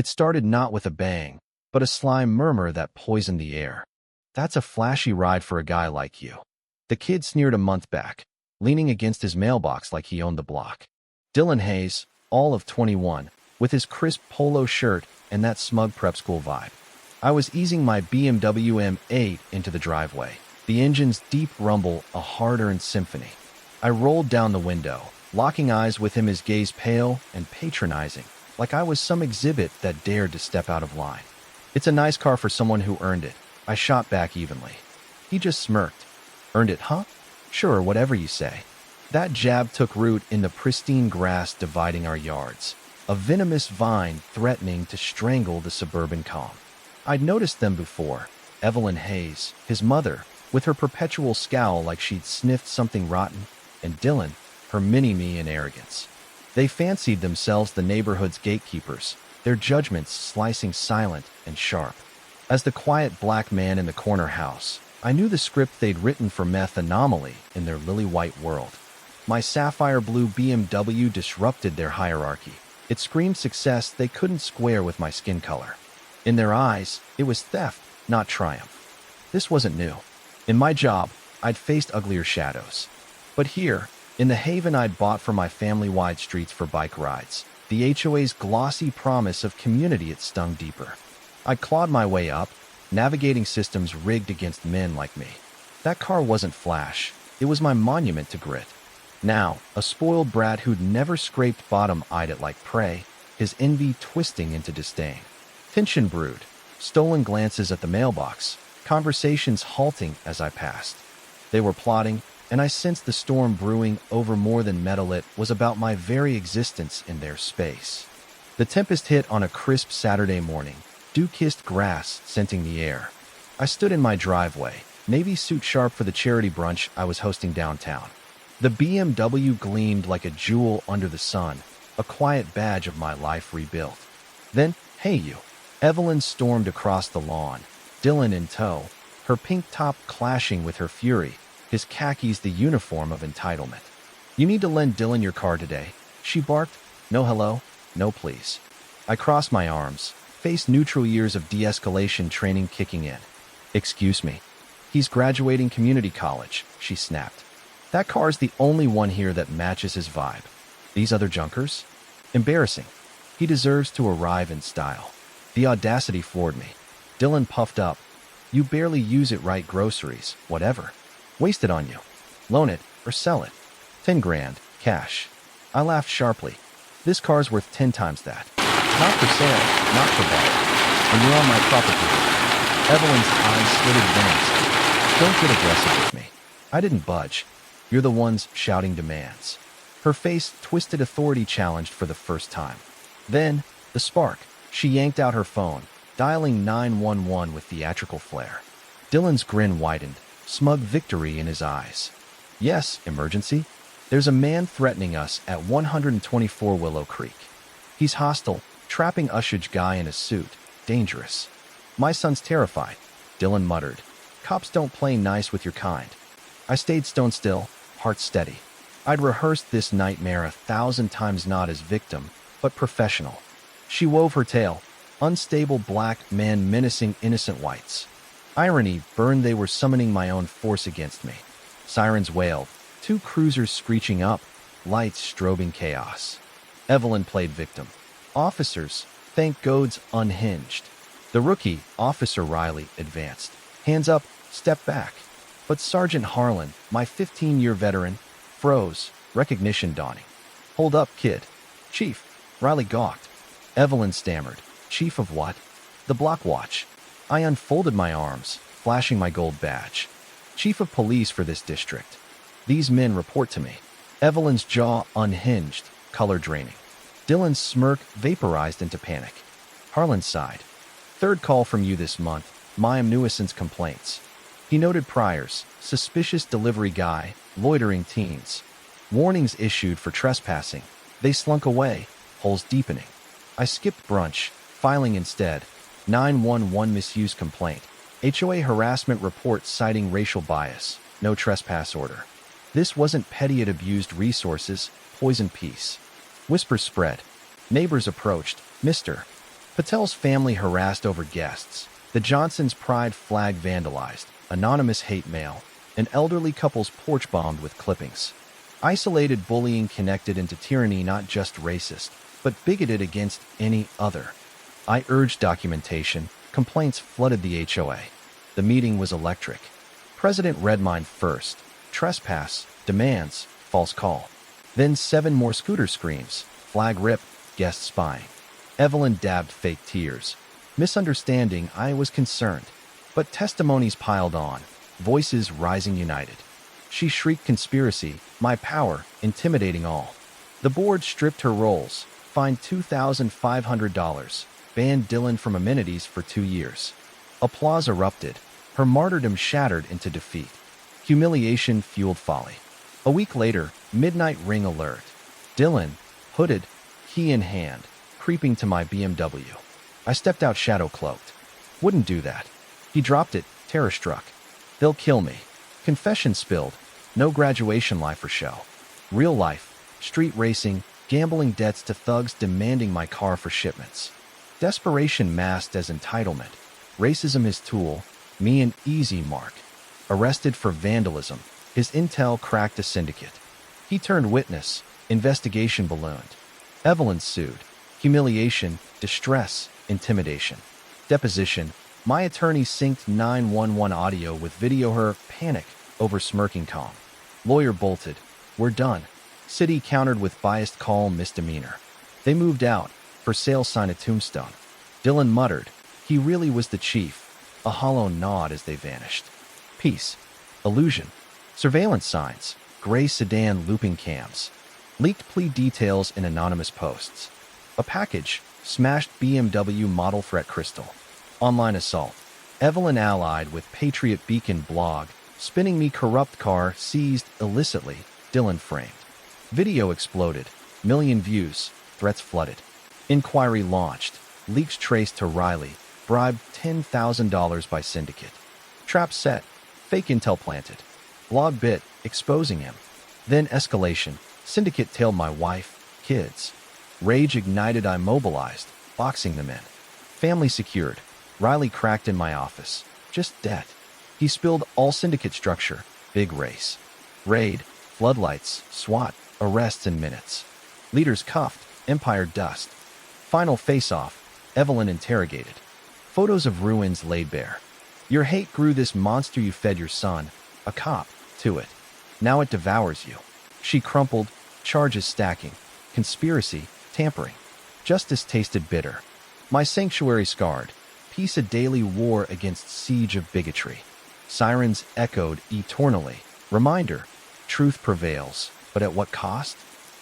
It started not with a bang, but a sly murmur that poisoned the air. "That's a flashy ride for a guy like you." The kid sneered a month back, leaning against his mailbox like he owned the block. Dylan Hayes, all of 21, with his crisp polo shirt and that smug prep school vibe. I was easing my BMW M8 into the driveway, the engine's deep rumble a hard-earned symphony. I rolled down the window, locking eyes with him, his gaze pale and patronizing, like I was some exhibit that dared to step out of line. "It's a nice car for someone who earned it," I shot back evenly. He just smirked. "Earned it, huh? Sure, whatever you say." That jab took root in the pristine grass dividing our yards, a venomous vine threatening to strangle the suburban calm. I'd noticed them before. Evelyn Hayes, his mother, with her perpetual scowl like she'd sniffed something rotten, and Dylan, her mini-me in arrogance. They fancied themselves the neighborhood's gatekeepers, their judgments slicing silent and sharp. As the quiet black man in the corner house, I knew the script they'd written for meth anomaly in their lily-white world. My sapphire blue BMW disrupted their hierarchy. It screamed success they couldn't square with my skin color. In their eyes, it was theft, not triumph. This wasn't new. In my job, I'd faced uglier shadows. But here, in the haven I'd bought for my family-wide streets for bike rides, the HOA's glossy promise of community, it stung deeper. I clawed my way up, navigating systems rigged against men like me. That car wasn't flash. It was my monument to grit. Now, a spoiled brat who'd never scraped bottom eyed it like prey, his envy twisting into disdain. Tension brewed, stolen glances at the mailbox, conversations halting as I passed. They were plotting, and I sensed the storm brewing over more than metal. It was about my very existence in their space. The tempest hit on a crisp Saturday morning, dew-kissed grass scenting the air. I stood in my driveway, navy suit sharp for the charity brunch I was hosting downtown. The BMW gleamed like a jewel under the sun, a quiet badge of my life rebuilt. Then, "Hey you." Evelyn stormed across the lawn, Dylan in tow, her pink top clashing with her fury, his khakis the uniform of entitlement. "You need to lend Dylan your car today," she barked. "No hello, no please." I crossed my arms, face neutral, years of de-escalation training kicking in. "Excuse me. He's graduating community college," she snapped. "That car's the only one here that matches his vibe. These other junkers? Embarrassing. He deserves to arrive in style." The audacity floored me. Dylan puffed up. "You barely use it, right? Groceries, whatever. Waste it on you. Loan it or sell it. 10 grand, cash." I laughed sharply. "This car's worth 10 times that. Not for sale, not for buy. And you're on my property." Evelyn's eyes slitted advanced. "Don't get aggressive with me." I didn't budge. "You're the ones shouting demands." Her face twisted, authority challenged for the first time. Then, the spark. She yanked out her phone, dialing 911 with theatrical flair. Dylan's grin widened, smug victory in his eyes. "Yes, emergency. There's a man threatening us at 124 Willow Creek. He's hostile, trapping Ushage guy in a suit. Dangerous." "My son's terrified," Dylan muttered. "Cops don't play nice with your kind." I stayed stone still, heart steady. I'd rehearsed this nightmare 1,000 times, not as victim, but professional. She wove her tale, unstable black man menacing innocent whites. Irony burned, they were summoning my own force against me. Sirens wailed, 2 cruisers screeching up, lights strobing chaos. Evelyn played victim. Officers, thank gods, unhinged. The rookie, Officer Riley, advanced. "Hands up, step back." But Sergeant Harlan, my 15-year veteran, froze, recognition dawning. "Hold up, kid." "Chief." Riley gawked. Evelyn stammered. "Chief of what?" "The block watch." I unfolded my arms, flashing my gold badge. "Chief of police for this district. These men report to me." Evelyn's jaw unhinged, color draining. Dylan's smirk vaporized into panic. Harlan sighed. "Third call from you this month, my nuisance complaints." He noted priors, suspicious delivery guy, loitering teens. Warnings issued for trespassing. They slunk away, holes deepening. I skipped brunch, filing instead. 911 misuse complaint. HOA harassment report citing racial bias. No trespass order. This wasn't petty, it abused resources, poisoned peace. Whispers spread. Neighbors approached. "Mister, Patel's family harassed over guests. The Johnsons' pride flag vandalized. Anonymous hate mail. An elderly couple's porch bombed with clippings. Isolated bullying connected into tyranny, not just racist, but bigoted against any other. I urged documentation. Complaints flooded the HOA. The meeting was electric. President read mine first. Trespass, demands, false call. Then 7 more scooter screams. Flag rip, guest spying. Evelyn dabbed fake tears. Misunderstanding, I was concerned. But testimonies piled on. Voices rising united. She shrieked conspiracy, my power, intimidating all. The board stripped her roles, fined $2,500, banned Dylan from amenities for 2 years. Applause erupted. Her martyrdom shattered into defeat. Humiliation fueled folly. A week later, midnight ring alert. Dylan, hooded, key in hand, creeping to my BMW. I stepped out shadow-cloaked. Wouldn't do that. He dropped it, terror-struck. They'll kill me. Confession spilled. No graduation life or show. Real life, street racing, gambling debts to thugs demanding my car for shipments. Desperation masked as entitlement. Racism his tool, me an easy mark. Arrested for vandalism. His intel cracked a syndicate. He turned witness. Investigation ballooned. Evelyn sued. Humiliation, distress, intimidation. Deposition. My attorney synced 911 audio with video her panic over smirking calm. Lawyer bolted. We're done. City countered with biased calm misdemeanor. They moved out. For sale sign a tombstone. Dylan muttered. He really was the chief. A hollow nod as they vanished. Peace. Illusion. Surveillance signs. Gray sedan looping cams. Leaked plea details in anonymous posts. A package. Smashed BMW model threat crystal. Online assault. Evelyn allied with Patriot Beacon blog. Spinning me corrupt car seized illicitly. Dylan framed. Video exploded. Million views. Threats flooded. Inquiry launched. Leaks traced to Riley. Bribed $10,000 by syndicate. Trap set. Fake intel planted. Blog bit. Exposing him. Then escalation. Syndicate tailed my wife. Kids. Rage ignited. I mobilized. Boxing them in. Family secured. Riley cracked in my office. Just debt. He spilled all syndicate structure. Big race. Raid. Floodlights. SWAT. Arrests in minutes. Leaders cuffed. Empire dust. Final face-off. Evelyn interrogated. Photos of ruins laid bare. Your hate grew this monster you fed your son, a cop, to it. Now it devours you. She crumpled, charges stacking. Conspiracy, tampering. Justice tasted bitter. My sanctuary scarred. Peace a daily war against siege of bigotry. Sirens echoed eternally. Reminder, truth prevails, but at what cost?